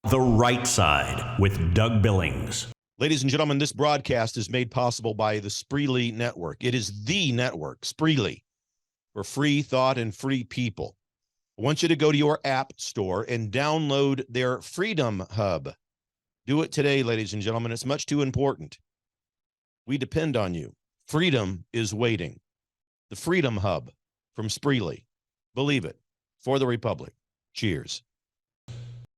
The Right Side with Doug Billings. Ladies and gentlemen, this broadcast is made possible by the Spreely Network. It is the network, Spreely, for free thought and free people. I want you to go to your app store and download their Freedom Hub. Do it today, ladies and gentlemen. It's much too important. We depend on you. Freedom is waiting. The Freedom Hub from Spreely. Believe it. For the Republic. Cheers.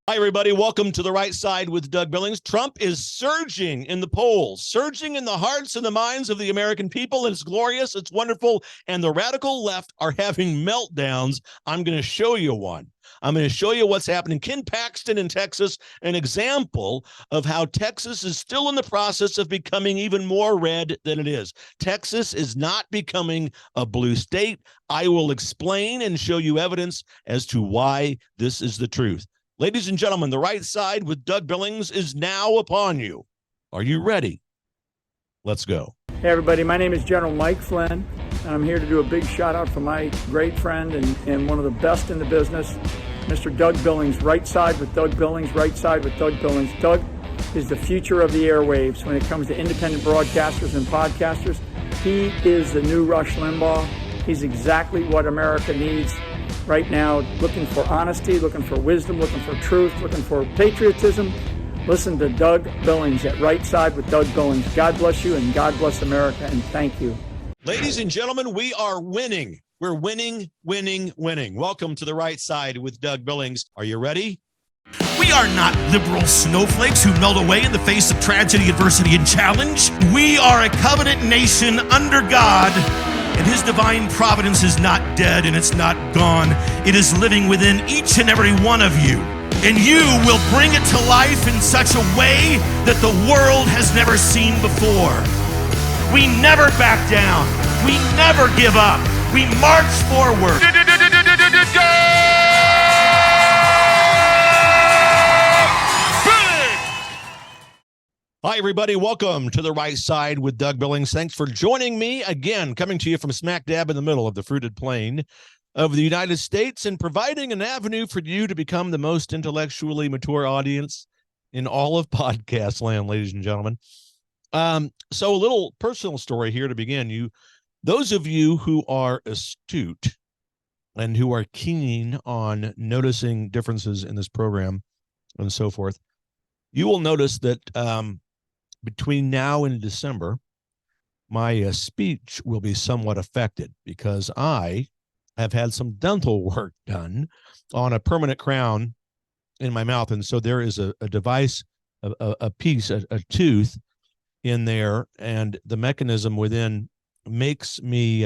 Hi, everybody. Welcome to The Right Side with Doug Billings. Trump is surging in the polls, surging in the hearts and the minds of the American people. And it's glorious. It's wonderful. And the radical left are having meltdowns. I'm going to show you one. I'm going to show you what's happening. Ken Paxton in Texas, an example of how Texas is still in the process of becoming even more red than it is. Texas is not becoming a blue state. I will explain and show you evidence as to why this is the truth. Ladies and gentlemen, The Right Side with Doug Billings is now upon you. Are you ready? Let's go. Hey, everybody. My name is General Mike Flynn, and I'm here to do a big shout-out for my great friend and one of the best in the business, Mr. Doug Billings. Right Side with Doug Billings, Right Side with Doug Billings. Doug is the future of the airwaves when it comes to independent broadcasters and podcasters. He is the new Rush Limbaugh. He's exactly what America needs right now, looking for honesty, looking for wisdom, looking for truth, looking for patriotism. Listen to Doug Billings at Right Side with Doug Billings. God bless you and God bless America, and thank you. Ladies and gentlemen, we are winning. We're winning, winning, winning. Welcome to The Right Side with Doug Billings. Are you ready? We are not liberal snowflakes who melt away in the face of tragedy, adversity, and challenge. We are a covenant nation under God. And his divine providence is not dead and it's not gone. It is living within each and every one of you. And you will bring it to life in such a way that the world has never seen before. We never back down. We never give up. We march forward. Hi, everybody. Welcome to The Right Side with Doug Billings. Thanks for joining me again, coming to you from smack dab in the middle of the fruited plain of the United States and providing an avenue for you to become the most intellectually mature audience in all of podcast land, ladies and gentlemen. So a little personal story here to begin. Those of you who are astute and who are keen on noticing differences in this program and so forth, you will notice that between now and December, my speech will be somewhat affected because I have had some dental work done on a permanent crown in my mouth. And so there is a device, a piece, a tooth in there, and the mechanism within makes me,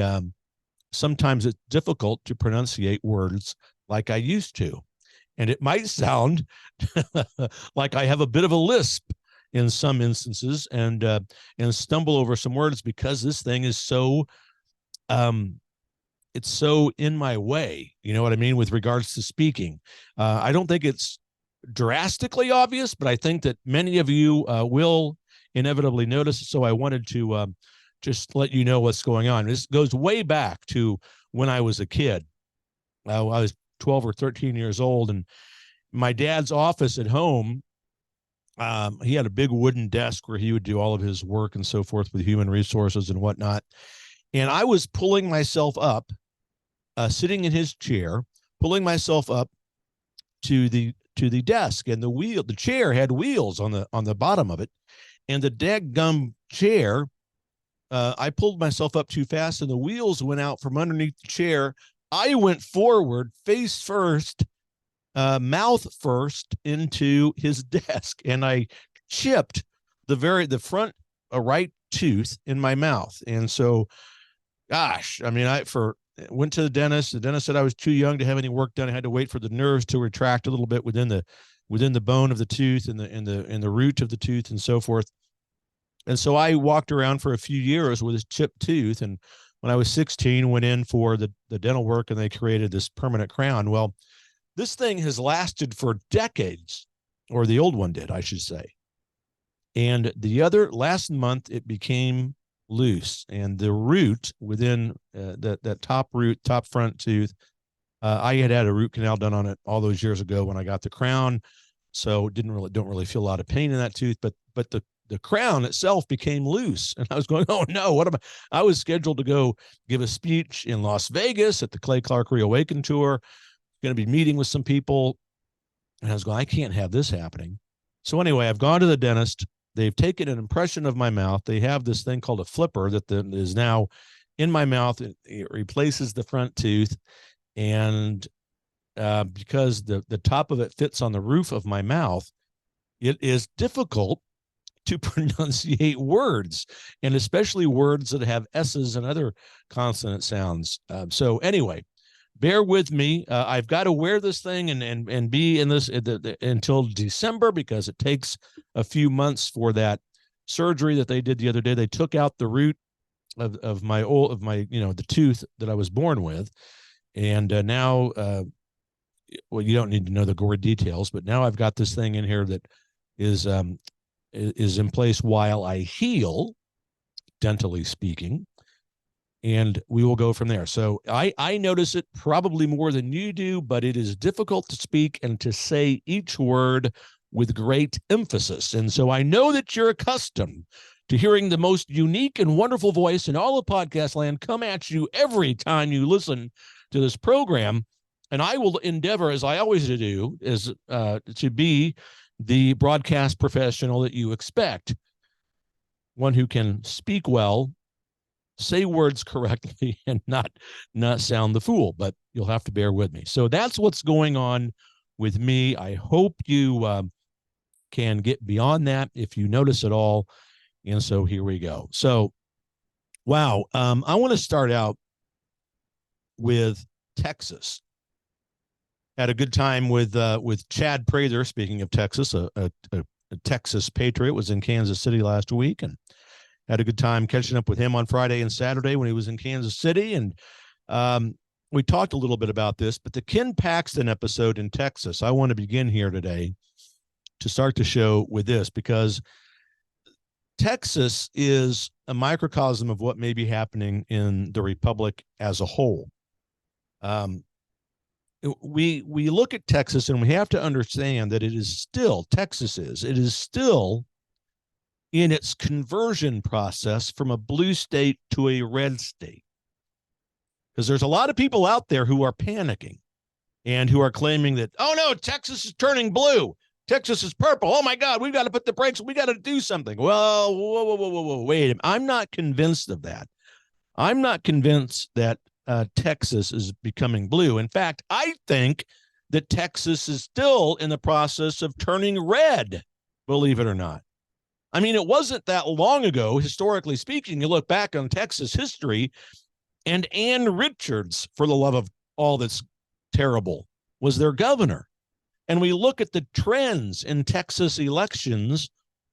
sometimes it's difficult to pronunciate words like I used to. And it might sound like I have a bit of a lisp in some instances and stumble over some words because this thing is so, it's so in my way, you know what I mean, with regards to speaking. I don't think it's drastically obvious, but I think that many of you will inevitably notice. So I wanted to just let you know what's going on. This goes way back to when I was a kid. I was 12 or 13 years old, and my dad's office at home, he had a big wooden desk where he would do all of his work and so forth with human resources and whatnot. And I was pulling myself up, sitting in his chair, pulling myself up to the desk, and the chair had wheels on the bottom of it. And the daggum chair, I pulled myself up too fast and the wheels went out from underneath the chair. I went forward, face first, mouth first into his desk, and I chipped the front right tooth in my mouth. And so, gosh, I mean, went to the dentist. The dentist said I was too young to have any work done. I had to wait for the nerves to retract a little bit within the bone of the tooth and the root of the tooth and so forth. And so I walked around for a few years with a chipped tooth. And when I was 16, went in for the dental work, and they created this permanent crown. Well, this thing has lasted for decades, or the old one did, I should say. And last month, it became loose, and the root within that top front tooth, I had a root canal done on it all those years ago when I got the crown. So don't really feel a lot of pain in that tooth, but the crown itself became loose. And I was going, oh no, what am I was scheduled to go give a speech in Las Vegas at the Clay Clark Reawaken Tour, going to be meeting with some people. And I was going, I can't have this happening. So anyway, I've gone to the dentist. They've taken an impression of my mouth. They have this thing called a flipper that is now in my mouth. It replaces the front tooth. And because the top of it fits on the roof of my mouth, it is difficult to pronunciate words, and especially words that have S's and other consonant sounds. So anyway, bear with me. I've got to wear this thing and be in this until December, because it takes a few months for that surgery that they did the other day. They took out the root of my the tooth that I was born with, and now well, you don't need to know the gory details, but now I've got this thing in here that is in place while I heal, dentally speaking, and we will go from there. So I notice it probably more than you do, but it is difficult to speak and to say each word with great emphasis. And so I know that you're accustomed to hearing the most unique and wonderful voice in all of podcast land come at you every time you listen to this program. And I will endeavor, as I always do, is to be the broadcast professional that you expect, one who can speak well, say words correctly, and not sound the fool. But you'll have to bear with me. So that's what's going on with me. I hope you can get beyond that if you notice at all. And so here we go. So, wow, I want to start out with Texas. Had a good time with Chad Prather. Speaking of Texas, a Texas patriot, was in Kansas City last week, and had a good time catching up with him on Friday and Saturday when he was in Kansas City. And we talked a little bit about this, but the Ken Paxton episode in Texas, I want to begin here today to start the show with this, because Texas is a microcosm of what may be happening in the Republic as a whole. We look at Texas, and we have to understand that it is still in its conversion process from a blue state to a red state. Because there's a lot of people out there who are panicking and who are claiming that, oh no, Texas is turning blue. Texas is purple. Oh my God, we've got to put the brakes. We got to do something. Well, whoa, wait a minute. I'm not convinced of that. I'm not convinced that Texas is becoming blue. In fact, I think that Texas is still in the process of turning red, believe it or not. I mean, it wasn't that long ago, historically speaking. You look back on Texas history, and Ann Richards, for the love of all that's terrible, was their governor. And we look at the trends in Texas elections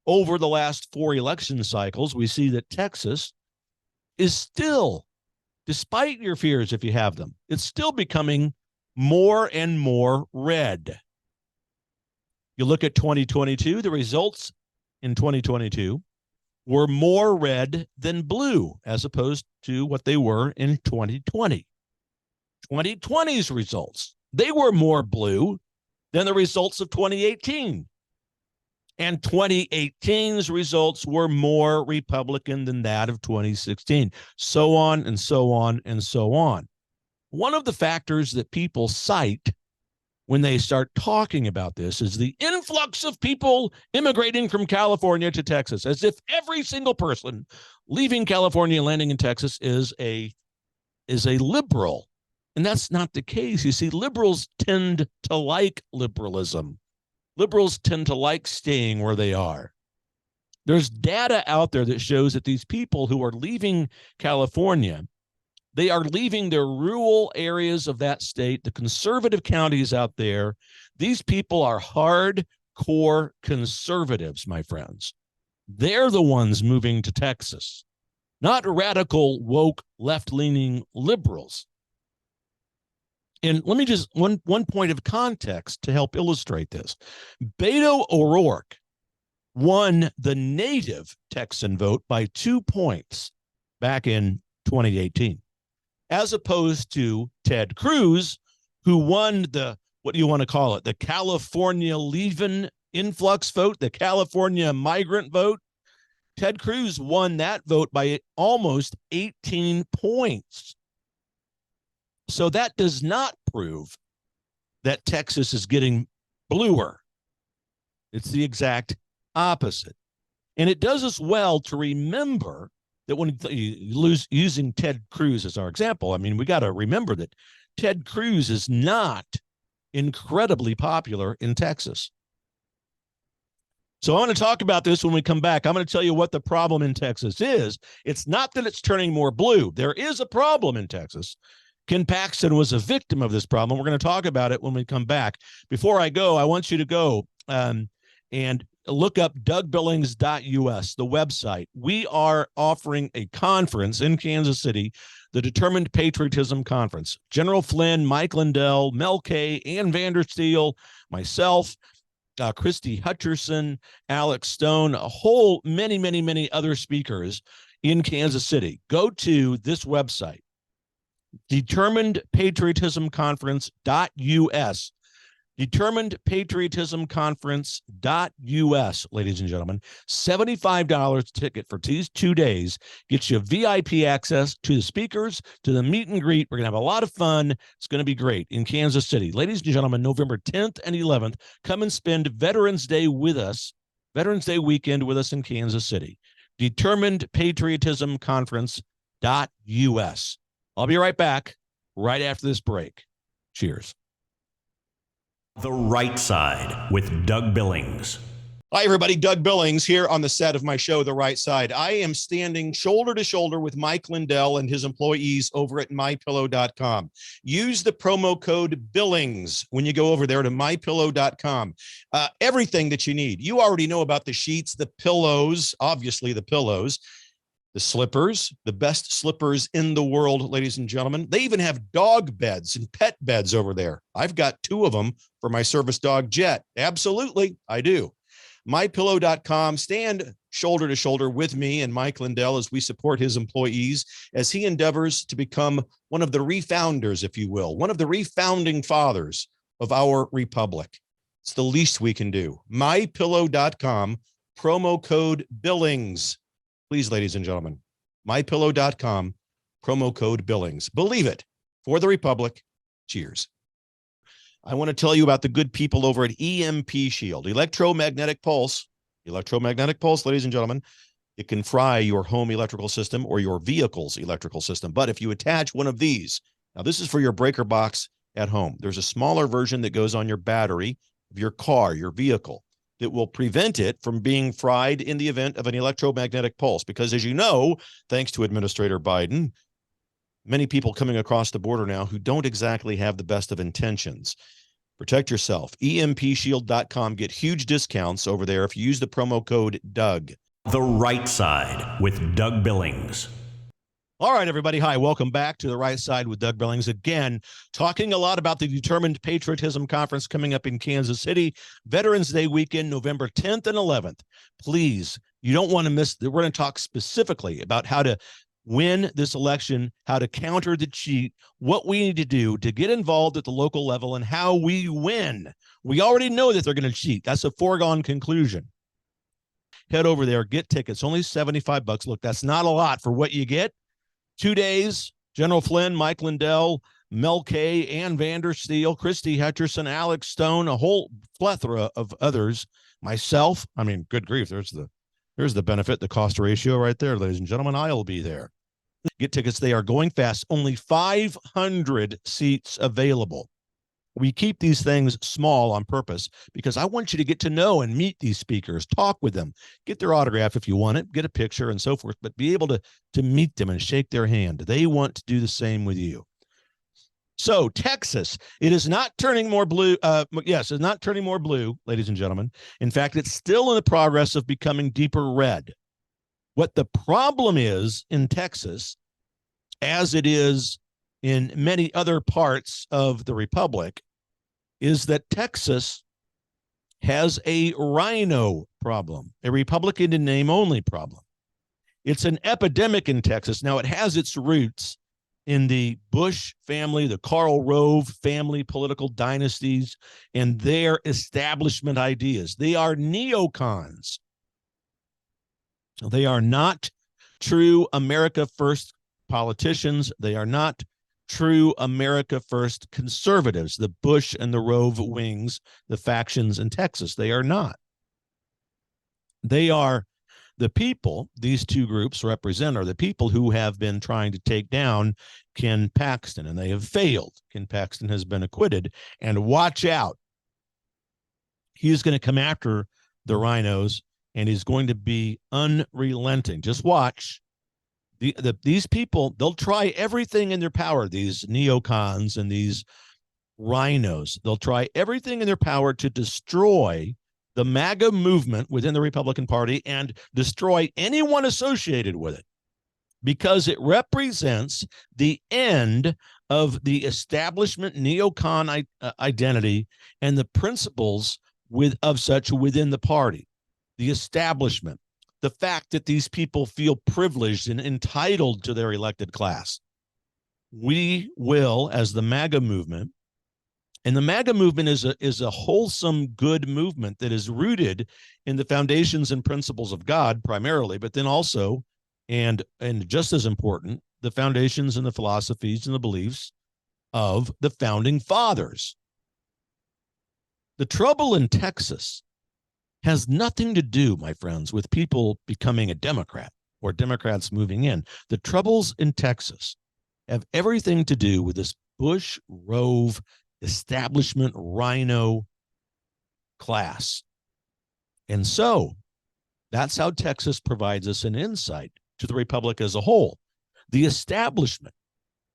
over the last 4 election cycles, we see that Texas is still, despite your fears if you have them, it's still becoming more and more red. You look at 2022, the results in 2022 were more red than blue, as opposed to what they were in 2020. 2020's results, they were more blue than the results of 2018. And 2018's results were more Republican than that of 2016. So on and so on and so on. One of the factors that people cite when they start talking about this is the influx of people immigrating from California to Texas, as if every single person leaving California and landing in Texas is a liberal. And that's not the case. You see, liberals tend to like liberalism. Liberals tend to like staying where they are. There's data out there that shows that these people who are leaving California, they are leaving the rural areas of that state, the conservative counties out there. These people are hardcore conservatives, my friends. They're the ones moving to Texas, not radical, woke, left-leaning liberals. And let me just, one point of context to help illustrate this. Beto O'Rourke won the native Texan vote by 2 points back in 2018, as opposed to Ted Cruz, who won the what do you want to call it? The California leaving influx vote, the California migrant vote. Ted Cruz won that vote by almost 18 points. So that does not prove that Texas is getting bluer. It's the exact opposite. And it does us well to remember that when you lose, using Ted Cruz as our example, I mean, we got to remember that Ted Cruz is not incredibly popular in Texas. So I want to talk about this when we come back. I'm going to tell you what the problem in Texas is. It's not that it's turning more blue. There is a problem in Texas. Ken Paxton was a victim of this problem. We're going to talk about it when we come back. Before I go, I want you to go and look up DougBillings.us, the website. We are offering a conference in Kansas City, the Determined Patriotism Conference. General Flynn, Mike Lindell, Mel Kay, Ann Vandersteel, myself, Christy Hutcherson, Alex Stone, a whole many other speakers in Kansas City. Go to this website, determinedpatriotismconference.us. determinedpatriotismconference.us, ladies and gentlemen. $75 ticket for these 2 days gets you VIP access to the speakers, to the meet and greet. We're going to have a lot of fun. It's going to be great in Kansas City. Ladies and gentlemen, November 10th and 11th, come and spend Veterans Day with us, Veterans Day weekend with us in Kansas City. determinedpatriotismconference.us. I'll be right back right after this break. Cheers. The Right Side with Doug Billings. Hi, everybody. Doug Billings here on the set of my show, The Right Side. I am standing shoulder to shoulder with Mike Lindell and his employees over at mypillow.com. Use the promo code Billings when you go over there to mypillow.com. Everything that you need. You already know about the sheets, the pillows, obviously the pillows, the slippers, the best slippers in the world, ladies and gentlemen. They even have dog beds and pet beds over there. I've got 2 of them for my service dog, Jet. Absolutely, I do. MyPillow.com. Stand shoulder to shoulder with me and Mike Lindell as we support his employees as he endeavors to become one of the refounders, if you will, one of the refounding fathers of our republic. It's the least we can do. MyPillow.com, promo code Billings. Please, ladies and gentlemen, mypillow.com, promo code Billings. Believe it, for the Republic. Cheers. I want to tell you about the good people over at EMP Shield, electromagnetic pulse, ladies and gentlemen. It can fry your home electrical system or your vehicle's electrical system. But if you attach one of these, now this is for your breaker box at home. There's a smaller version that goes on your battery of your car, your vehicle, that will prevent it from being fried in the event of an electromagnetic pulse. Because as you know, thanks to Administrator Biden, many people coming across the border now who don't exactly have the best of intentions. Protect yourself. EMPshield.com. Get huge discounts over there if you use the promo code Doug. The Right Side with Doug Billings. All right, everybody. Hi, welcome back to The Right Side with Doug Billings. Again, talking a lot about the Determined Patriotism Conference coming up in Kansas City, Veterans Day weekend, November 10th and 11th. Please, you don't want to miss. We're going to talk specifically about how to win this election, how to counter the cheat, what we need to do to get involved at the local level, and how we win. We already know that they're going to cheat. That's a foregone conclusion. Head over there, get tickets, only $75. Look, that's not a lot for what you get. 2 days, General Flynn, Mike Lindell, Mel Kay, Ann Vandersteel, Christy Hutcherson, Alex Stone, a whole plethora of others. Myself, I mean, good grief, there's the benefit, the cost ratio right there, ladies and gentlemen. I'll be there. Get tickets. They are going fast. Only 500 seats available. We keep these things small on purpose because I want you to get to know and meet these speakers, talk with them, get their autograph if you want it, get a picture and so forth, but be able to meet them and shake their hand. They want to do the same with you. So Texas, it is not turning more blue. Yes, it's not turning more blue, ladies and gentlemen. In fact, it's still in the progress of becoming deeper red. What the problem is in Texas, as it is in many other parts of the republic, is that Texas has a rhino problem, a Republican in name only problem. It's an epidemic in Texas. Now, it has its roots in the Bush family, the Karl Rove family political dynasties, and their establishment ideas. They are neocons. They are not true America First politicians. They are not true America First conservatives, the Bush and the Rove wings, the factions in Texas. They are not. They are the people these two groups represent, are the people who have been trying to take down Ken Paxton, and they have failed. Ken Paxton has been acquitted, and watch out. He's going to come after the rhinos, and he's going to be unrelenting. Just watch. These people, they'll try everything in their power, these neocons and these rhinos. They'll try everything in their power to destroy the MAGA movement within the Republican Party and destroy anyone associated with it, because it represents the end of the establishment neocon identity and the principles of such within the party. The establishment, the fact that these people feel privileged and entitled to their elected class. We will, as the MAGA movement, and the MAGA movement is a wholesome, good movement that is rooted in the foundations and principles of God primarily, but then also, and just as important, the foundations and the philosophies and the beliefs of the founding fathers. The trouble in Texas has nothing to do, my friends, with people becoming a Democrat or Democrats moving in. The troubles in Texas have everything to do with this Bush-Rove establishment rhino class. And so that's how Texas provides us an insight to the Republic as a whole. The establishment,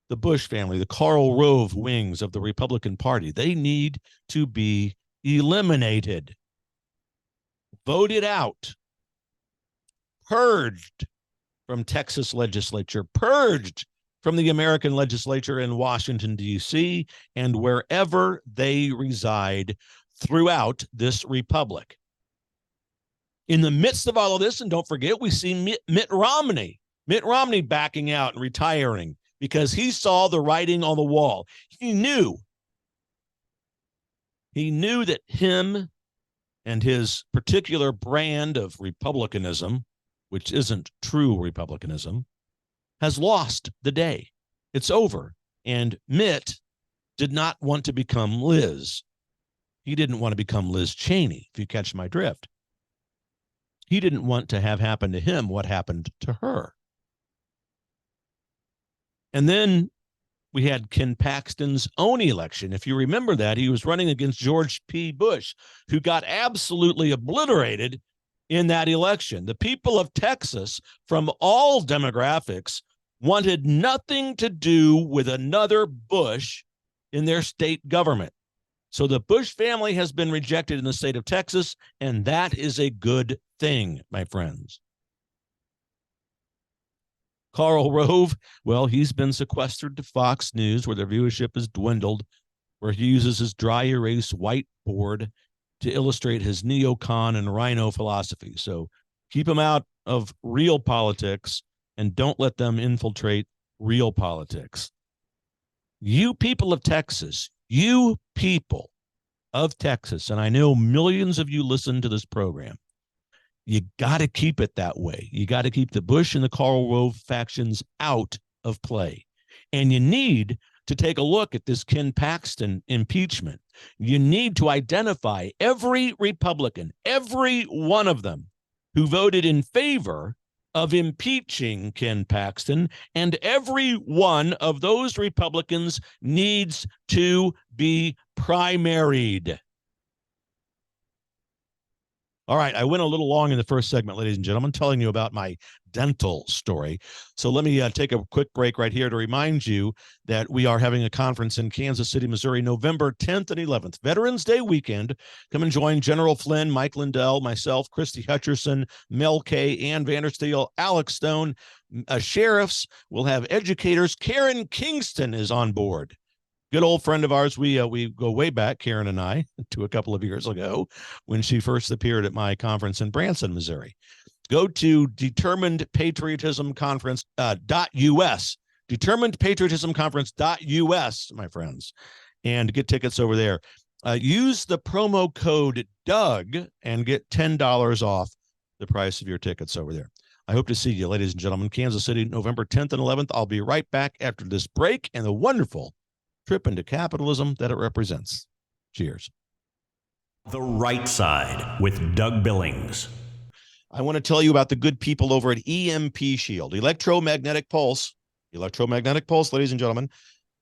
the Bush family, the Karl Rove wings of the Republican Party, they need to be eliminated, voted out, purged from Texas legislature, purged from the American legislature in Washington, D.C., and wherever they reside throughout this republic. In the midst of all of this, and don't forget, we see Mitt Romney backing out and retiring because he saw the writing on the wall. He knew that him and his particular brand of republicanism, which isn't true republicanism, has lost the day. It's over. And Mitt did not want to become Liz. He didn't want to become Liz Cheney, if you catch my drift. He didn't want to have happen to him what happened to her. And then we had Ken Paxton's own election. If you remember that, he was running against George P. Bush, who got absolutely obliterated in that election. The people of Texas, from all demographics, wanted nothing to do with another Bush in their state government. So the Bush family has been rejected in the state of Texas, and that is a good thing, my friends. Karl Rove, well, he's been sequestered to Fox News, where their viewership has dwindled, where he uses his dry erase whiteboard to illustrate his neocon and rhino philosophy. So keep them out of real politics and don't let them infiltrate real politics. You people of Texas, and I know millions of you listen to this program, you got to keep it that way. You got to keep the Bush and the Karl Rove factions out of play. And you need to take a look at this Ken Paxton impeachment. You need to identify every Republican, every one of them who voted in favor of impeaching Ken Paxton, and every one of those Republicans needs to be primaried. All right, I went a little long in the first segment, ladies and gentlemen, telling you about my dental story. So let me take a quick break right here to remind you that we are having a conference in Kansas City, Missouri, November 10th and 11th, Veterans Day weekend. Come and join General Flynn, Mike Lindell, myself, Christy Hutcherson, Mel Kay, Ann Vandersteel, Alex Stone, sheriffs. We'll have educators. Karen Kingston is on board. Good old friend of ours. We go way back, Karen and I, to a couple of years ago when she first appeared at my conference in Branson, Missouri. Go to determinedpatriotismconference.us determinedpatriotismconference.us, my friends, and get tickets over there. Use the promo code Doug and get $10 off the price of your tickets over there. I hope to see you, ladies and gentlemen. Kansas City, November 10th and 11th. I'll be right back after this break and the wonderful trip into capitalism that it represents. Cheers. The Right Side with Doug Billings. I want to tell you about the good people over at EMP Shield, electromagnetic pulse, ladies and gentlemen.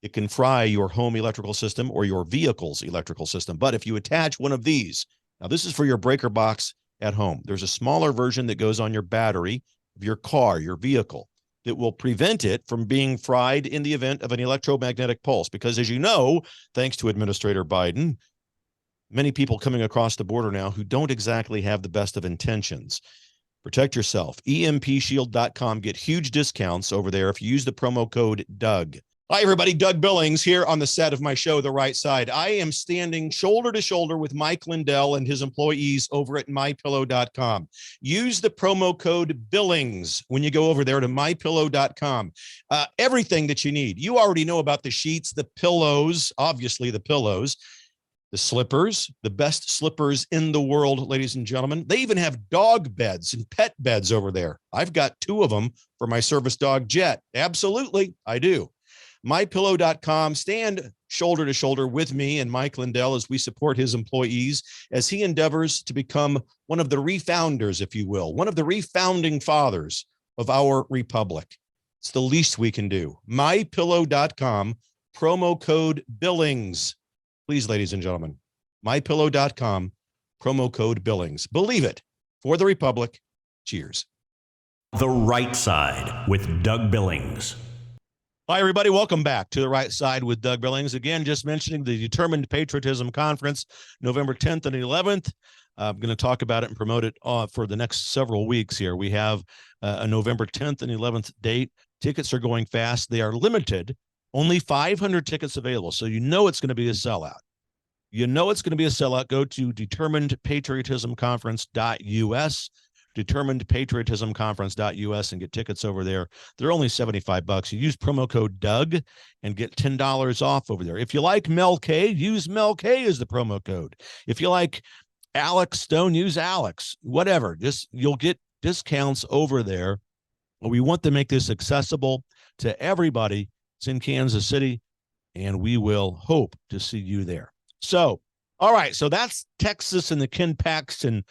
It can fry your home electrical system or your vehicle's electrical system. But if you attach one of these, now this is for your breaker box at home. There's a smaller version that goes on your battery of your car, your vehicle, that will prevent it from being fried in the event of an electromagnetic pulse. Because as you know, thanks to Administrator Biden, many people coming across the border now who don't exactly have the best of intentions. Protect yourself. EMPshield.com. Get huge discounts over there if you use the promo code Doug. Hi, everybody. Doug Billings here on the set of my show, The Right Side. I am standing shoulder to shoulder with Mike Lindell and his employees over at mypillow.com. Use the promo code Billings when you go over there to mypillow.com. Everything that you need. You already know about the sheets, the pillows, obviously the pillows, the slippers, the best slippers in the world, ladies and gentlemen. They even have dog beds and pet beds over there. I've got 2 of them for my service dog, Jet. Absolutely, I do. MyPillow.com. Stand shoulder to shoulder with me and Mike Lindell as we support his employees as he endeavors to become one of the refounders, if you will, one of the refounding fathers of our republic. It's the least we can do. MyPillow.com, promo code Billings. Please, ladies and gentlemen, MyPillow.com, promo code Billings. Believe it, for the republic. Cheers. The Right Side with Doug Billings. Hi, everybody. Welcome back to The Right Side with Doug Billings. Again, just mentioning the Determined Patriotism Conference, November 10th and 11th. I'm going to talk about it and promote it for the next several weeks here. We have a November 10th and 11th date. Tickets are going fast. They are limited. Only 500 tickets available. So you know it's going to be a sellout. You know it's going to be a sellout. Go to determinedpatriotismconference.us. determinedpatriotismconference.us and get tickets over there. They're only $75. You use promo code Doug and get $10 off over there. If you like Mel K, use Mel K as the promo code. If you like Alex Stone, use Alex. Whatever. You'll get discounts over there. We want to make this accessible to everybody. It's in Kansas City, and we will hope to see you there. So, all right. So that's Texas and the Ken Paxton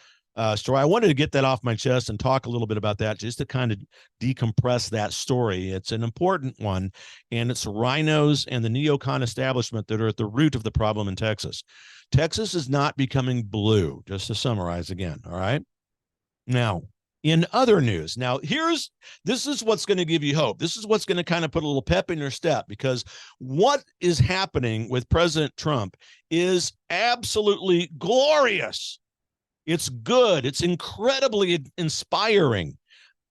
story. I wanted to get that off my chest and talk a little bit about that just to kind of decompress that story. It's an important one, and it's rhinos and the neocon establishment that are at the root of the problem in Texas. Texas is not becoming blue, just to summarize again, all right? Now, in other news, this is what's going to give you hope. This is what's going to kind of put a little pep in your step, because what is happening with President Trump is absolutely glorious. It's good. It's incredibly inspiring.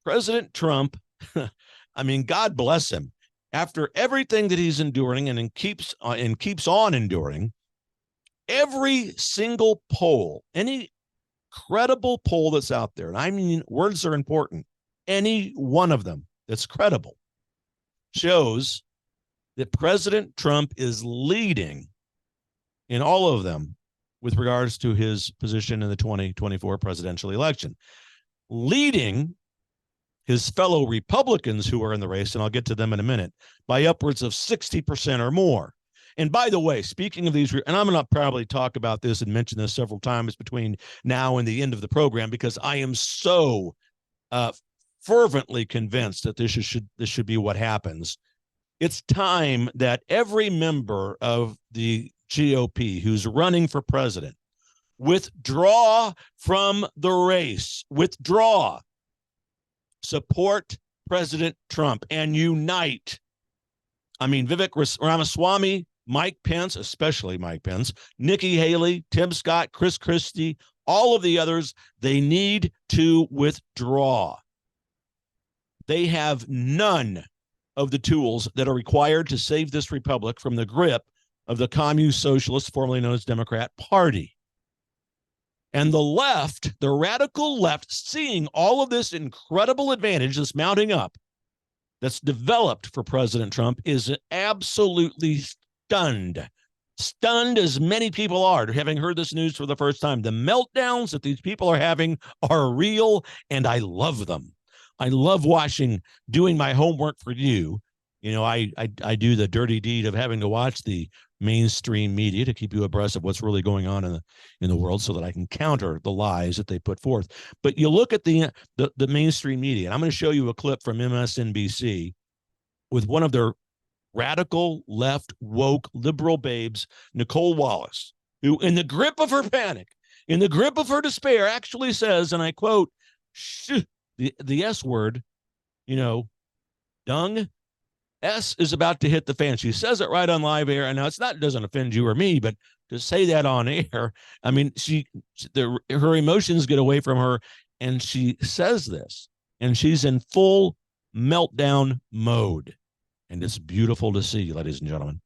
President Trump, I mean, God bless him. After everything that he's enduring and keeps on enduring, every single poll, any credible poll that's out there, and I mean, words are important, any one of them that's credible, shows that President Trump is leading in all of them with regards to his position in the 2024 presidential election, leading his fellow Republicans who are in the race, and I'll get to them in a minute, by upwards of 60% or more. And by the way, speaking of these, and I'm going to probably talk about this and mention this several times between now and the end of the program, because I am so fervently convinced that this should be what happens. It's time that every member of the GOP who's running for president withdraw from the race, withdraw, support President Trump, and unite. I mean, Vivek Ramaswamy, Mike Pence, especially Mike Pence, Nikki Haley, Tim Scott, Chris Christie, all of the others, they need to withdraw. They have none of the tools that are required to save this republic from the grip of the Communist Socialist, formerly known as Democrat Party. And the left, the radical left, seeing all of this incredible advantage that's mounting up, that's developed for President Trump is absolutely stunned. Stunned as many people are having heard this news for the first time. The meltdowns that these people are having are real, and I love them. I love doing my homework for you. You know, I do the dirty deed of having to watch the mainstream media to keep you abreast of what's really going on in the world so that I can counter the lies that they put forth. But you look at the mainstream media, and I'm going to show you a clip from MSNBC with one of their radical left woke liberal babes, Nicole Wallace, who in the grip of her panic, in the grip of her despair, actually says, and I quote, the S word, you know, dung, S is about to hit the fan. She says it right on live air. And now it doesn't offend you or me, but to say that on air, I mean, her emotions get away from her, and she says this, and she's in full meltdown mode. And it's beautiful to see, ladies and gentlemen.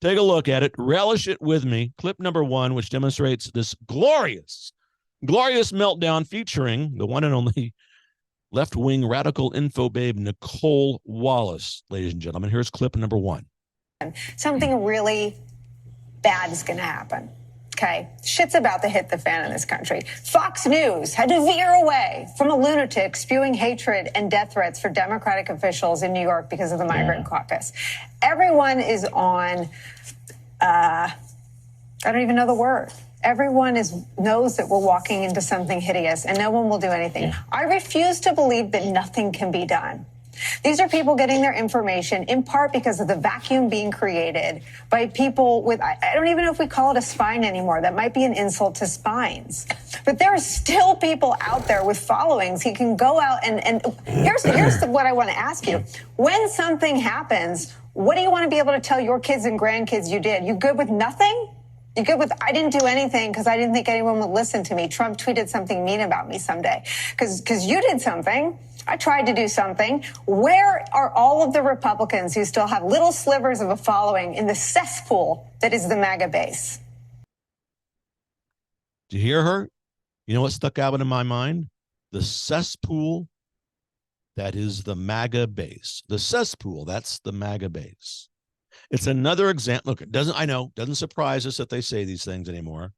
Take a look at it. Relish it with me. Clip number 1, which demonstrates this glorious meltdown featuring the one and only left-wing radical info babe, Nicole Wallace. Ladies and gentlemen, here's clip number 1. Something really bad is going to happen. Okay, shit's about to hit the fan in this country. Fox News had to veer away from a lunatic spewing hatred and death threats for Democratic officials in New York because of the migrant caucus. Everyone is on, I don't even know the word. Everyone knows that we're walking into something hideous, and no one will do anything. I refuse to believe that nothing can be done. These are people getting their information in part because of the vacuum being created by people with, I don't even know if we call it a spine anymore. That might be an insult to spines. But there are still people out there with followings. He can go out and here's what I want to ask you. When something happens, what do you want to be able to tell your kids and grandkids you did? You good with nothing? You good with, I didn't do anything because I didn't think anyone would listen to me. Trump tweeted something mean about me someday. Because you did something. I tried to do something. Where are all of the Republicans who still have little slivers of a following in the cesspool that is the MAGA base? Do you hear her? You know what stuck out in my mind? The cesspool that is the MAGA base. The cesspool, that's the MAGA base. It's another example. Look, doesn't surprise us that they say these things anymore.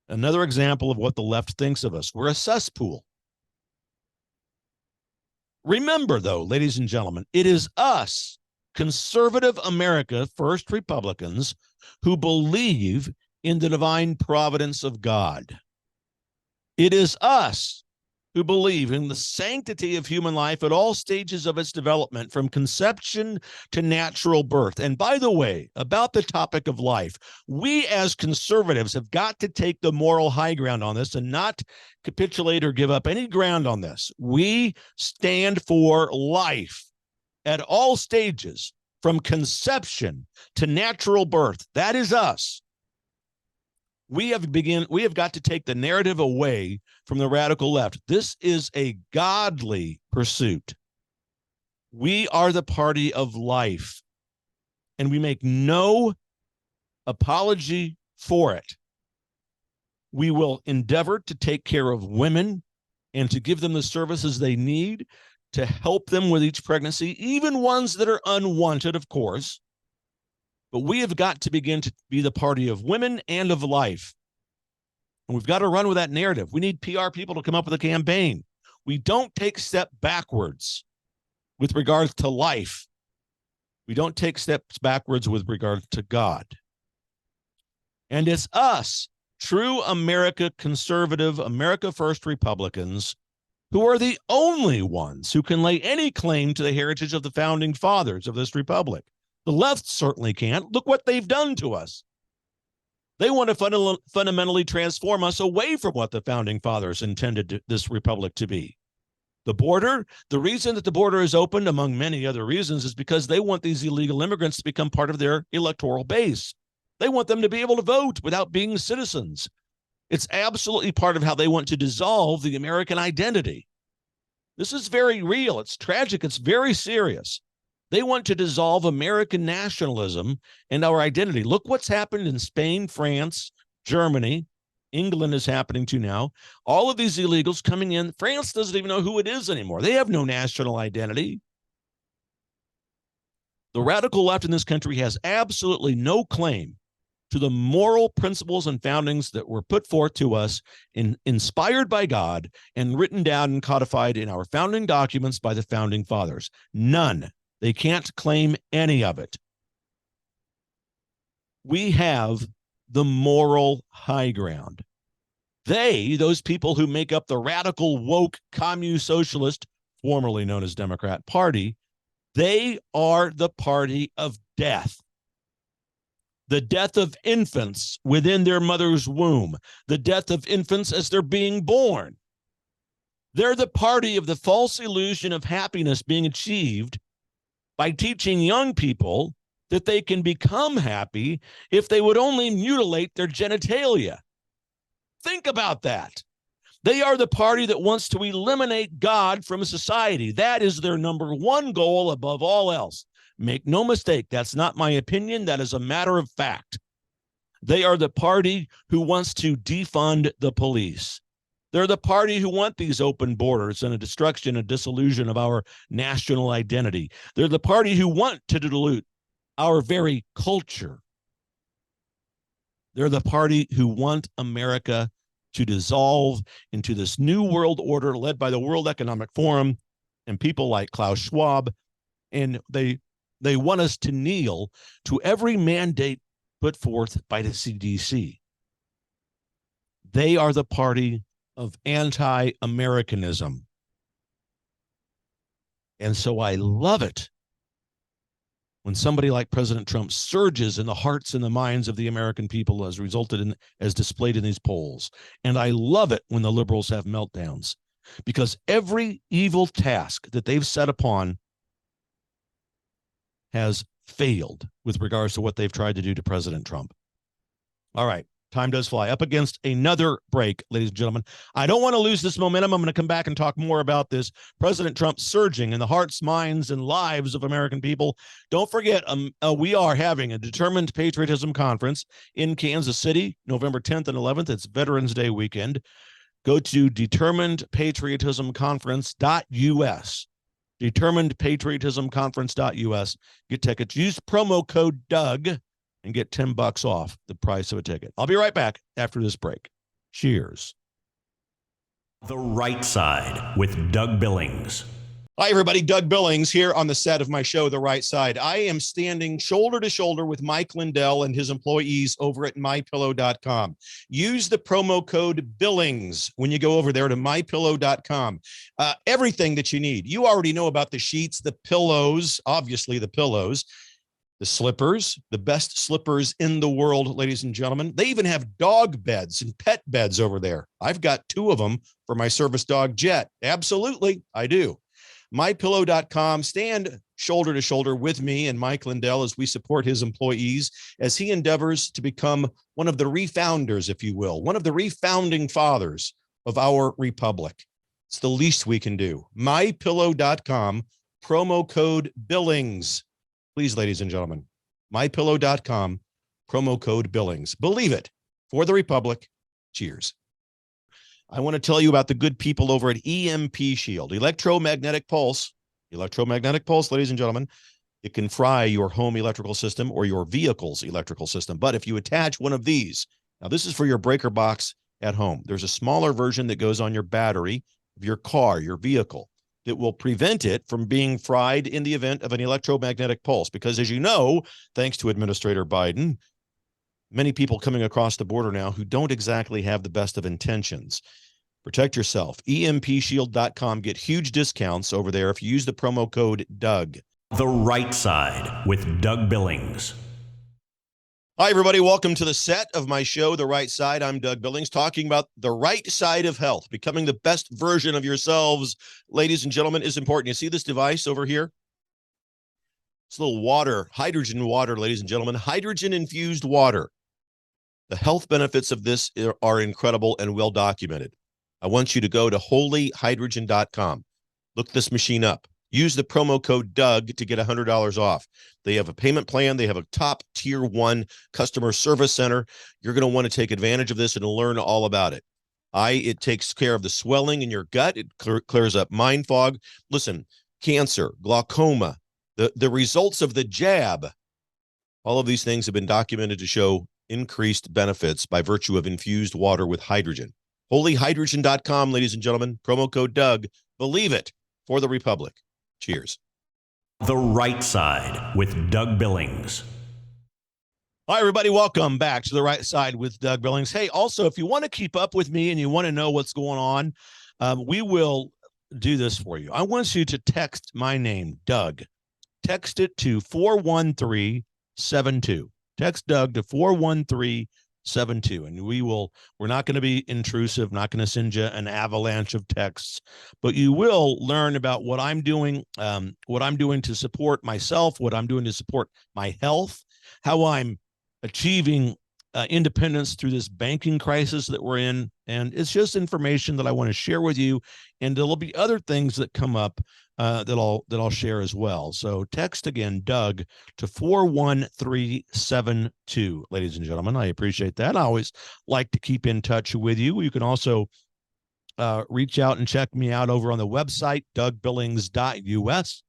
Another example of what the left thinks of us. We're a cesspool. Remember, though, ladies and gentlemen, it is us, conservative America, first Republicans, who believe in the divine providence of God. It is us who believe in the sanctity of human life at all stages of its development, from conception to natural birth. And by the way, about the topic of life, we as conservatives have got to take the moral high ground on this and not capitulate or give up any ground on this. We stand for life at all stages, from conception to natural birth. That is us. We have got to take the narrative away from the radical left. This is a godly pursuit. We are the party of life, and we make no apology for it. We will endeavor to take care of women and to give them the services they need to help them with each pregnancy, even ones that are unwanted, of course. But we have got to begin to be the party of women and of life. And we've got to run with that narrative. We need PR people to come up with a campaign. We don't take a step backwards with regards to life. We don't take steps backwards with regard to God. And it's us, true America conservative, America First Republicans, who are the only ones who can lay any claim to the heritage of the founding fathers of this republic. The left certainly can't. Look what they've done to us. They want to fundamentally transform us away from what the founding fathers intended this republic to be. The border, the reason that the border is open, among many other reasons, is because they want these illegal immigrants to become part of their electoral base. They want them to be able to vote without being citizens. It's absolutely part of how they want to dissolve the American identity. This is very real. It's tragic. It's very serious. They want to dissolve American nationalism and our identity. Look what's happened in Spain, France, Germany. England is happening to now. All of these illegals coming in. France doesn't even know who it is anymore. They have no national identity. The radical left in this country has absolutely no claim to the moral principles and foundings that were put forth to us, inspired by God and written down and codified in our founding documents by the founding fathers. None. They can't claim any of it. We have the moral high ground. They, those people who make up the radical, woke, commune socialist, formerly known as Democrat Party, they are the party of death. The death of infants within their mother's womb, the death of infants as they're being born. They're the party of the false illusion of happiness being achieved by teaching young people that they can become happy if they would only mutilate their genitalia. Think about that. They are the party that wants to eliminate God from society. That is their number one goal above all else. Make no mistake, that's not my opinion. That is a matter of fact. They are the party who wants to defund the police. They're the party who want these open borders and a destruction and dissolution of our national identity. They're the party who want to dilute our very culture. They're the party who want America to dissolve into this new world order led by the World Economic Forum and people like Klaus Schwab. And they want us to kneel to every mandate put forth by the CDC. They are the party of anti-Americanism. And so I love it when somebody like President Trump surges in the hearts and the minds of the American people as displayed in these polls. And I love it when the liberals have meltdowns, because every evil task that they've set upon has failed with regards to what they've tried to do to President Trump. All right, time does fly. Up against another break, ladies and gentlemen. I don't want to lose this momentum. I'm going to come back and talk more about this. President Trump surging in the hearts, minds, and lives of American people. Don't forget, we are having a Determined Patriotism Conference in Kansas City, November 10th and 11th. It's Veterans Day weekend. Go to determinedpatriotismconference.us. determinedpatriotismconference.us. Get tickets. Use promo code Doug and get $10 off the price of a ticket. I'll be right back after this break. Cheers. The Right Side with Doug Billings. Hi, everybody. Doug Billings here on the set of my show, The Right Side. I am standing shoulder to shoulder with Mike Lindell and his employees over at mypillow.com. Use the promo code Billings when you go over there to mypillow.com. Everything that you need. You already know about the sheets, the pillows, obviously the pillows, the slippers, the best slippers in the world, ladies and gentlemen. They even have dog beds and pet beds over there. I've got 2 of them for my service dog, Jet. Absolutely, I do. MyPillow.com. Stand shoulder to shoulder with me and Mike Lindell as we support his employees as he endeavors to become one of the refounders, if you will, one of the refounding fathers of our republic. It's the least we can do. MyPillow.com, promo code Billings. Please, ladies and gentlemen, MyPillow.com, promo code Billings. Believe it, for the republic. Cheers. I want to tell you about the good people over at EMP Shield, electromagnetic pulse, ladies and gentlemen. It can fry your home electrical system or your vehicle's electrical system. But if you attach one of these, now this is for your breaker box at home. There's a smaller version that goes on your battery of your car, your vehicle, that will prevent it from being fried in the event of an electromagnetic pulse. Because as you know, thanks to Administrator Biden, many people coming across the border now who don't exactly have the best of intentions. Protect yourself. EMPshield.com. Get huge discounts over there if you use the promo code Doug. The Right Side with Doug Billings. Hi, everybody. Welcome to the set of my show, The Right Side. I'm Doug Billings, talking about the right side of health. Becoming the best version of yourselves, ladies and gentlemen, is important. You see this device over here? It's a little water, hydrogen water, ladies and gentlemen, hydrogen-infused water. The health benefits of this are incredible and well documented. I want you to go to holyhydrogen.com. Look this machine up. Use the promo code Doug to get $100 off. They have a payment plan. They have a top tier 1 customer service center. You're going to want to take advantage of this and learn all about it. It takes care of the swelling in your gut. It clears up mind fog. Listen, cancer, glaucoma, The results of the jab, all of these things have been documented to show increased benefits by virtue of infused water with hydrogen. Holyhydrogen.com, ladies and gentlemen. Promo code Doug. Believe it for the Republic. Cheers. The Right Side with Doug Billings. Hi, everybody. Welcome back to The Right Side with Doug Billings. Hey, also, if you want to keep up with me and you want to know what's going on, we will do this for you. I want you to text my name, Doug. Text it to 41372. Text Doug to 41372, and we're not going to be intrusive, not going to send you an avalanche of texts, but you will learn about what I'm doing to support myself, what I'm doing to support my health, how I'm achieving independence through this banking crisis that we're in. And it's just information that I want to share with you. And there'll be other things that come up that I'll share as well. So text again, Doug, to 41372, ladies and gentlemen. I appreciate that. I always like to keep in touch with you. You can also reach out and check me out over on the website, dougbillings.us.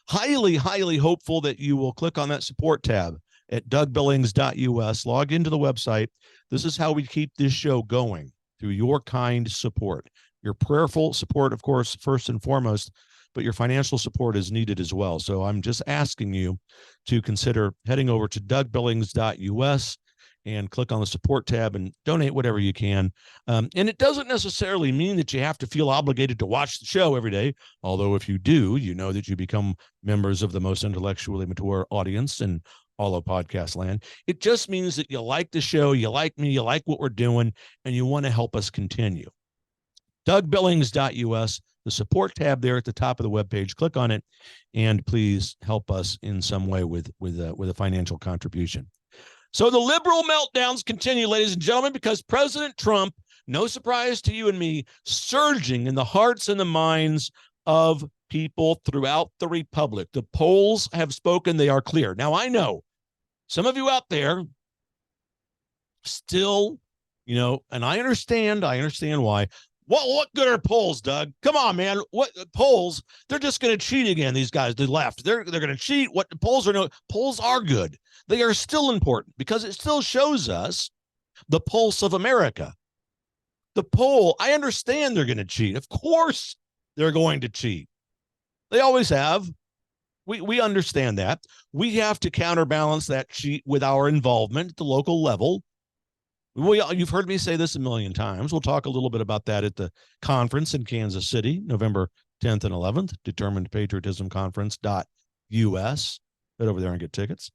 Highly, highly hopeful that you will click on that support tab at dougbillings.us. Log into the website. This is how we keep this show going, through your kind support. Your prayerful support, of course, first and foremost, but your financial support is needed as well. So I'm just asking you to consider heading over to dougbillings.us and click on the support tab and donate whatever you can. And it doesn't necessarily mean that you have to feel obligated to watch the show every day. Although if you do, you know that you become members of the most intellectually mature audience in all of podcast land. It just means that you like the show, you like me, you like what we're doing, and you want to help us continue. dougbillings.us, the support tab there at the top of the webpage. Click on it, and please help us in some way with a financial contribution. So the liberal meltdowns continue, ladies and gentlemen, because President Trump, no surprise to you and me, surging in the hearts and the minds of people throughout the Republic. The polls have spoken. They are clear. Now, I know some of you out there still, and I understand why. What good are polls, Doug? Come on, man. What polls? They're just going to cheat again. These guys, the left, they're going to cheat. What polls are? Polls are good. They are still important because it still shows us the pulse of America. The poll, I understand they're going to cheat. Of course they're going to cheat. They always have. We understand that. We have to counterbalance that cheat with our involvement at the local level. You've heard me say this a million times. We'll talk a little bit about that at the conference in Kansas City, November 10th and 11th, determinedpatriotismconference.us. Head over there and get tickets.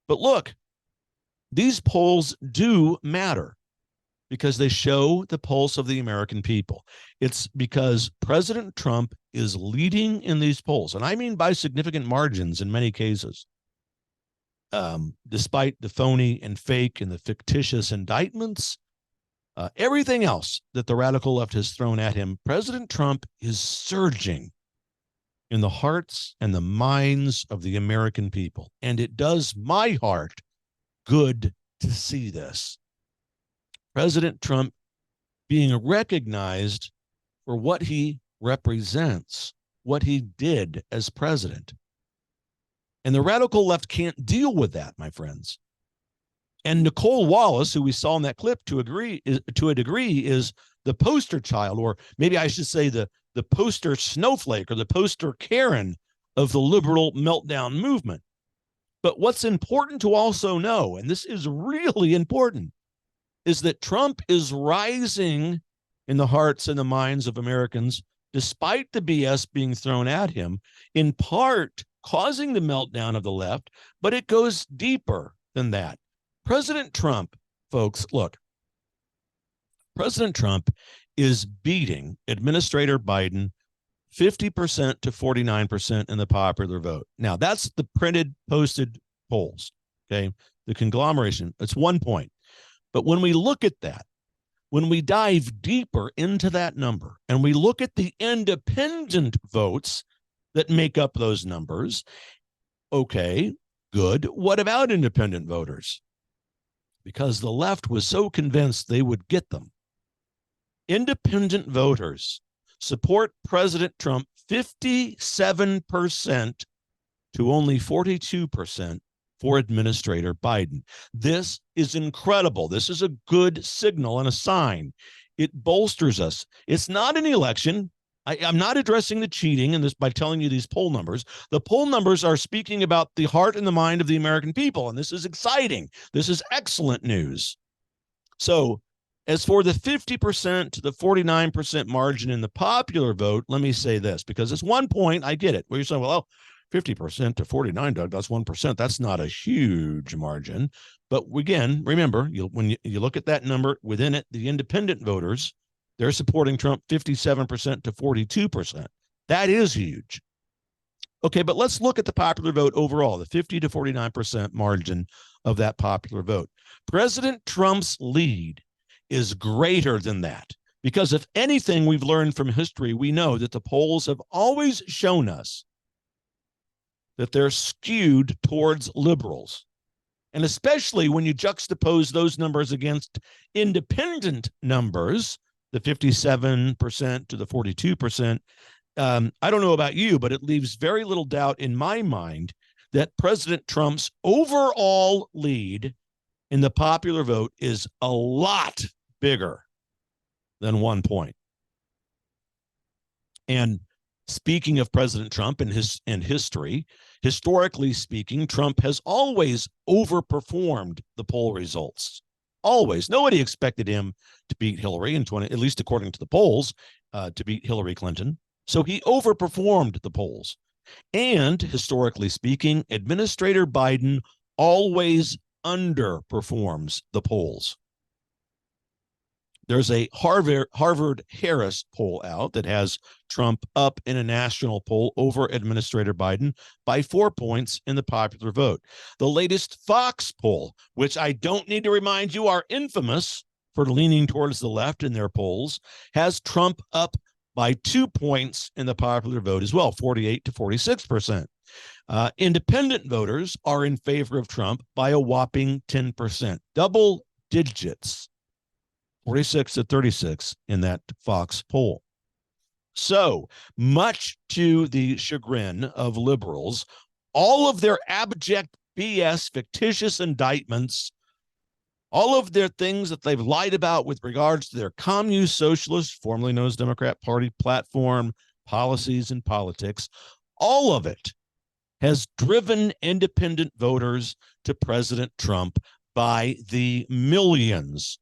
But look, these polls do matter because they show the pulse of the American people. It's because President Trump is leading in these polls, and I mean by significant margins in many cases. Despite the phony and fake and the fictitious indictments, everything else that the radical left has thrown at him, President Trump is surging in the hearts and the minds of the American people. And it does my heart good to see this. President Trump being recognized for what he represents, what he did as president. And the radical left can't deal with that, my friends. And Nicole Wallace, who we saw in that clip to a degree, is the poster child, or maybe I should say the poster snowflake or the poster Karen of the liberal meltdown movement. But what's important to also know, and this is really important, is that Trump is rising in the hearts and the minds of Americans, despite the BS being thrown at him, in part causing the meltdown of the left, but it goes deeper than that. President Trump, folks, look, President Trump is beating Administrator Biden 50% to 49% in the popular vote. Now, that's the printed, posted polls, okay? The conglomeration, it's 1 point. But when we look at that, when we dive deeper into that number and we look at the independent votes that make up those numbers, okay, good. What about independent voters? Because the left was so convinced they would get them. Independent voters support President Trump 57% to only 42% for Administrator Biden. This is incredible. This is a good signal and a sign. It bolsters us. It's not an election. I'm not addressing the cheating in this by telling you these poll numbers. The poll numbers are speaking about the heart and the mind of the American people, and this is exciting. This is excellent news. So, as for the 50% to the 49% margin in the popular vote, let me say this, because it's 1 point. I get it. Where you're saying, well, 50% to 49, Doug, that's 1%. That's not a huge margin. But again, remember, when you look at that number within it, the independent voters, they're supporting Trump 57% to 42%. That is huge. Okay, but let's look at the popular vote overall, the 50 to 49% margin of that popular vote. President Trump's lead is greater than that, because if anything we've learned from history, we know that the polls have always shown us that they're skewed towards liberals. And especially when you juxtapose those numbers against independent numbers, the 57% to the 42%, I don't know about you, but it leaves very little doubt in my mind that President Trump's overall lead in the popular vote is a lot bigger than 1 point. And speaking of President Trump and history, historically speaking, Trump has always overperformed the poll results. Always. Nobody expected him to beat Hillary at least according to the polls, to beat Hillary Clinton. So he overperformed the polls. And historically speaking, Administrator Biden always underperforms the polls. There's a Harvard-Harris poll out that has Trump up in a national poll over Administrator Biden by 4 points in the popular vote. The latest Fox poll, which I don't need to remind you are infamous for leaning towards the left in their polls, has Trump up by 2 points in the popular vote as well, 48 to 46%. Independent voters are in favor of Trump by a whopping 10%, double digits. 46 to 36 in that Fox poll. So, much to the chagrin of liberals, all of their abject BS, fictitious indictments, all of their things that they've lied about with regards to their communist socialist, formerly known as Democrat Party platform, policies, and politics, all of it has driven independent voters to President Trump by the millions.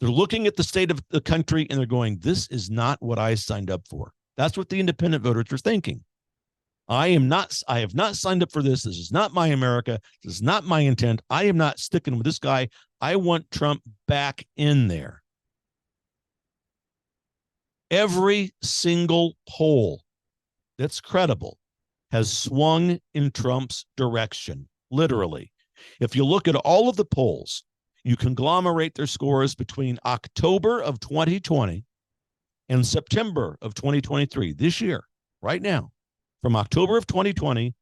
They're looking at the state of the country and they're going, this is not what I signed up for. That's what the independent voters are thinking. I have not signed up for this. This is not my America. This is not my intent. I am not sticking with this guy. I want Trump back in there. Every single poll that's credible has swung in Trump's direction, literally. If you look at all of the polls, you conglomerate their scores between October of 2020 and September of 2023, this year, right now. From October of 2020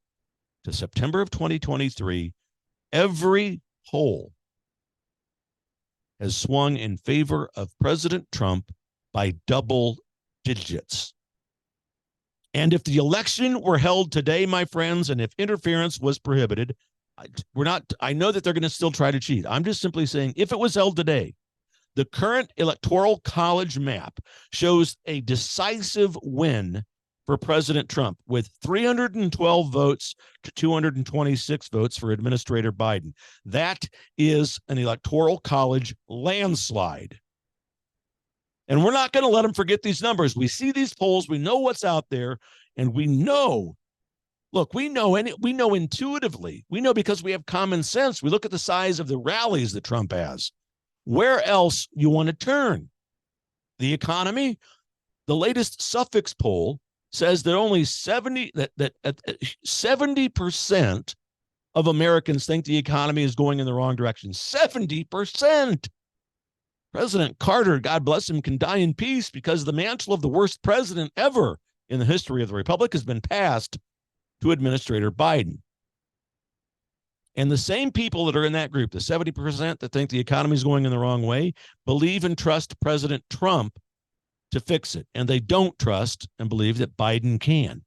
to September of 2023, every poll has swung in favor of President Trump by double digits. And if the election were held today, my friends, and if interference was prohibited, I know that they're going to still try to cheat. I'm just simply saying, if it was held today, the current Electoral College map shows a decisive win for President Trump with 312 votes to 226 votes for Administrator Biden. That is an Electoral College landslide. And we're not going to let them forget these numbers. We see these polls, we know what's out there, and we know. Look, we know intuitively. We know because we have common sense. We look at the size of the rallies that Trump has. Where else you want to turn? The economy? The latest Suffolk poll says that only 70% of Americans think the economy is going in the wrong direction. 70%. President Carter, God bless him, can die in peace because the mantle of the worst president ever in the history of the Republic has been passed to Administrator Biden. And the same people that are in that group, the 70% that think the economy is going in the wrong way, believe and trust President Trump to fix it. And they don't trust and believe that Biden can.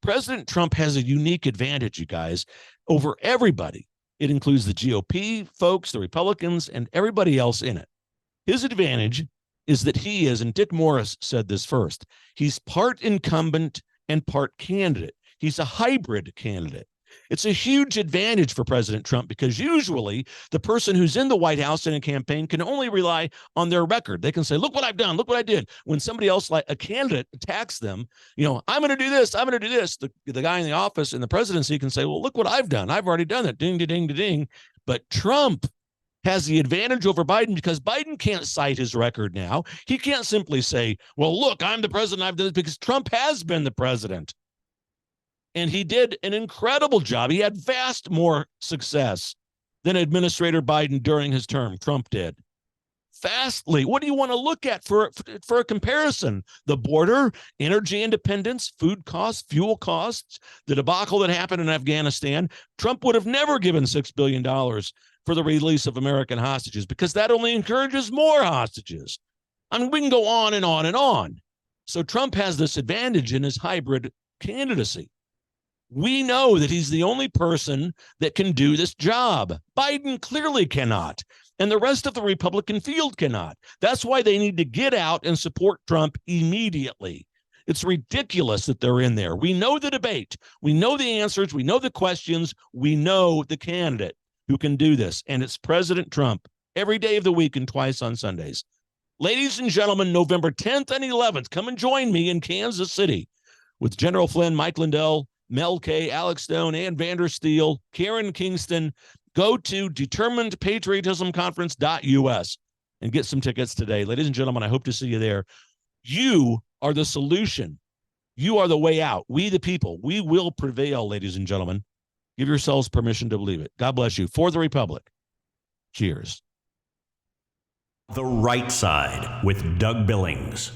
President Trump has a unique advantage, you guys, over everybody. It includes the GOP folks, the Republicans, and everybody else in it. His advantage is that he is, and Dick Morris said this first, he's part incumbent and part candidate. He's a hybrid candidate. It's a huge advantage for President Trump because usually the person who's in the White House in a campaign can only rely on their record. They can say, look what I've done, look what I did. When somebody else, like a candidate, attacks them, I'm going to do this, I'm going to do this. The guy in the office in the presidency can say, well, look what I've done. I've already done it. Ding, ding, ding, ding. But Trump has the advantage over Biden because Biden can't cite his record now. He can't simply say, well, look, I'm the president, I've done this, because Trump has been the president. And he did an incredible job. He had vast more success than Administrator Biden during his term. Trump did. Vastly. What do you want to look at for a comparison? The border, energy independence, food costs, fuel costs, the debacle that happened in Afghanistan. Trump would have never given $6 billion for the release of American hostages because that only encourages more hostages. I mean, we can go on and on and on. So Trump has this advantage in his hybrid candidacy. We know that he's the only person that can do this job. Biden clearly cannot, and the rest of the Republican field cannot. That's why they need to get out and support Trump immediately. It's ridiculous that they're in there. We know the debate. We know the answers. We know the questions. We know the candidate who can do this, and it's President Trump every day of the week and twice on Sundays. Ladies and gentlemen, November 10th and 11th, come and join me in Kansas City with General Flynn, Mike Lindell, Mel K, Alex Stone, Ann Vandersteel, Karen Kingston. Go to determinedpatriotismconference.us and get some tickets today. Ladies and gentlemen, I hope to see you there. You are the solution. You are the way out. We, the people, we will prevail, ladies and gentlemen. Give yourselves permission to believe it. God bless you. For the Republic. Cheers. The Right Side with Doug Billings.